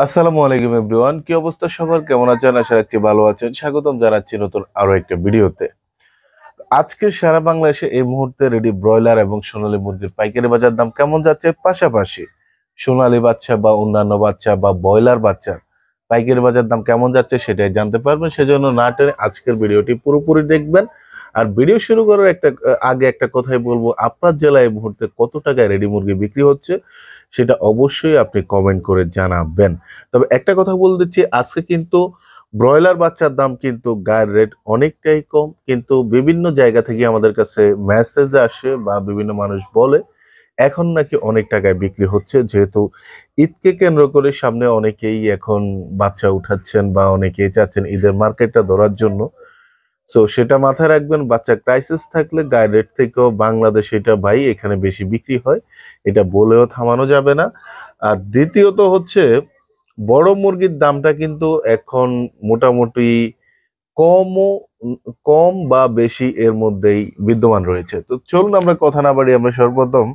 আসসালামু আলাইকুম এভরিওয়ান, কি অবস্থা সবার? কেমন আছেন? আশা রাখছি ভালো আছেন। স্বাগতম জানাচ্ছি নতুন আরো একটা ভিডিওতে। আজকে সারা বাংলাদেশে এই মুহূর্তে রেডি ব্রয়লার এবং সোনালী মুরগির পাইকারি বাজার দাম কেমন যাচ্ছে, পাশাপাশি সোনালী বাচ্চা বা অন্যান্য বাচ্চা বা ব্রয়লার বাচ্চার পাইকারি বাজার দাম কেমন যাচ্ছে সেটাই জানতে পারবেন। সেজন্য না টেনে আজকের ভিডিওটি পুরোপুরি দেখবেন। আর ভিডিও শুরু করার আগে একটা কথাই বলবো, আপনার জেলায় এই মুহূর্তে কত টাকায় রেডি মুরগি বিক্রি হচ্ছে সেটা অবশ্যই আপনি কমেন্ট করে জানাবেন। তবে একটা কথা বলে দিচ্ছি, আজকে কিন্তু ব্রয়লার বাচ্চার দাম কিন্তু গায়ের রেট অনেকটাই কম, কিন্তু বিভিন্ন জায়গা থেকে আমাদের কাছে মেসেজ আসে বা বিভিন্ন মানুষ বলে এখন নাকি অনেক টাকায় বিক্রি হচ্ছে, যেহেতু ঈদকে কেন্দ্র করে সামনে অনেকেই এখন বাচ্চা উঠাচ্ছেন বা অনেকেই চাচ্ছেন ঈদের মার্কেটটা ধরার জন্য। সো সেটা মাথায় রাখবেন, বাচ্চা ক্রাইসিস থাকলে গায়ের রেট থেকেও বাংলাদেশে এটা ভাই এখানে বেশি বিক্রি হয়, এটা বলেও থামানো যাবে না। আর দ্বিতীয়ত হচ্ছে, বড় মুরগির দামটা কিন্তু এখন মোটামুটি কমও কম বা বেশি এর মধ্যেই বিদ্যমান রয়েছে। তো চলুন আমরা কথা না বাড়ি আমরা সর্বপ্রথম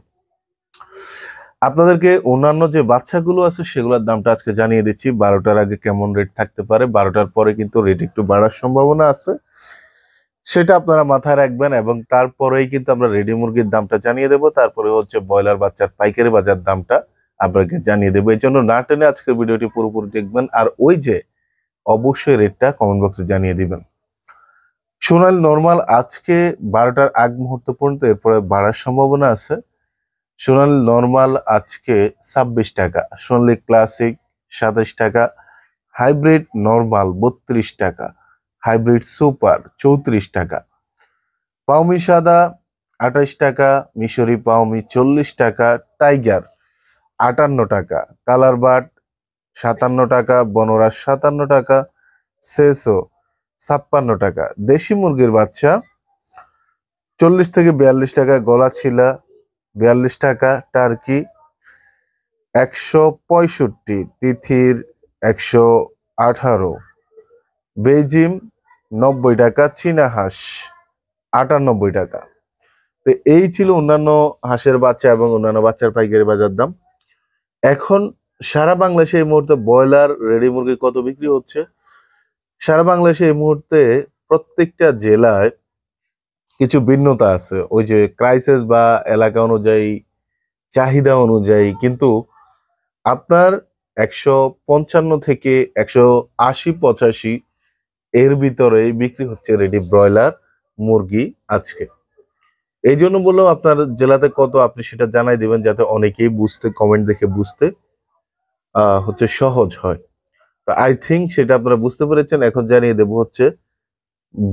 আপনাদেরকে অন্যান্য যে বাচ্চাগুলো আছে সেগুলোর দামটা আজকে জানিয়ে দিচ্ছি। 12টার আগে কেমন রেট থাকতে পারে, 12টার পরে কিন্তু রেট একটু বাড়ার সম্ভাবনা আছে, সেটা আপনারা মাথায় রাখবেন। এবং তারপরেই কিন্তু আমরা রেডি মুরগির দামটা জানিয়ে দেবো, তারপরে হচ্ছে ব্রয়লার বাচ্চার পাইকারি বাজার দামটা আপনাকে জানিয়ে দেবো। এই জন্য না টেনে আজকের ভিডিওটি পুরোপুরি দেখবেন। আর ওই যে অবশ্যই রেটটা কমেন্ট বক্সে জানিয়ে দিবেন। সোনালী নর্মাল আজকে 12টার আগ মুহূর্ত পর্যন্ত, এরপরে বাড়ার সম্ভাবনা আছে। সোনালী নর্মাল আজকে 26 টাকা, সোনালী ক্লাসিক 27 টাকা, হাইব্রিড নর্মাল 32 টাকা, হাইব্রিড সুপার 34 টাকা, পাউমি সাদা 28 টাকা, মিশরি পাউমি 40 টাকা, টাইগার 58 টাকা, কালার বাট 57 টাকা, বনরাজ 57 টাকা, সেসো 56 টাকা, দেশি মুরগির বাচ্চা 40 থেকে 42 টাকা, গলা ছিলা 42 টাকা, টার্কি 165, তিথির 118, বেজিম 90 টাকা, চীনা হাঁস 98 টাকা। তো এই ছিল অন্যান্য হাঁসের বাচ্চা এবং অন্যান্য বাচ্চার পাইকারি বাজার দাম। এখন সারা বাংলাদেশে এই মুহূর্তে ব্রয়লার রেডি মুরগি কত বিক্রি হচ্ছে? সারা বাংলাদেশে এই মুহূর্তে প্রত্যেকটা জেলায় কিছু ভিন্নতা আছে, ওই যে ক্রাইসিস বা এলাকা অনুযায়ী, চাহিদা অনুযায়ী। কিন্তু আপনার 155 থেকে 180-85 এর ভিতরে বিক্রি হচ্ছে রেডি ব্রয়লার মুরগি আজকে। এই জন্য বললাম আপনার জেলাতে কত আপনি সেটা জানাই দিবেন, যাতে অনেকেই বুঝতে, কমেন্ট দেখে বুঝতে হচ্ছে সহজ হয়। তো আই থিঙ্ক সেটা আপনারা বুঝতে পেরেছেন। এখন জানিয়ে দেবো হচ্ছে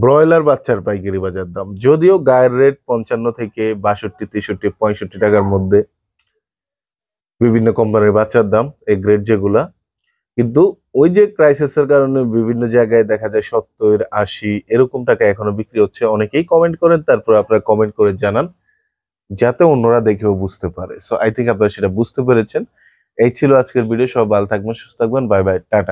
ব্রয়লার বাচ্চার পাইকারি বাজার দাম। যদিও গায়ের রেট 55 থেকে 62, 63, 65 টাকার মধ্যে বিভিন্ন কোম্পানির বাচ্চার দাম, এই গ্রেড যেগুলা, কিন্তু ওই যে ক্রাইসিসের কারণে বিভিন্ন জায়গায় দেখা যায় 70, 80 এরকম টাকা এখনো বিক্রি হচ্ছে। অনেকেই কমেন্ট করেন, তারপর আপনারা কমেন্ট করে জানান যাতে অন্যরা দেখেও বুঝতে পারে। সো আই থিঙ্ক আপনারা সেটা বুঝতে পেরেছেন। এই ছিল আজকের ভিডিও। সব ভালো থাকবেন, সুস্থ থাকবেন। Bye bye, tata.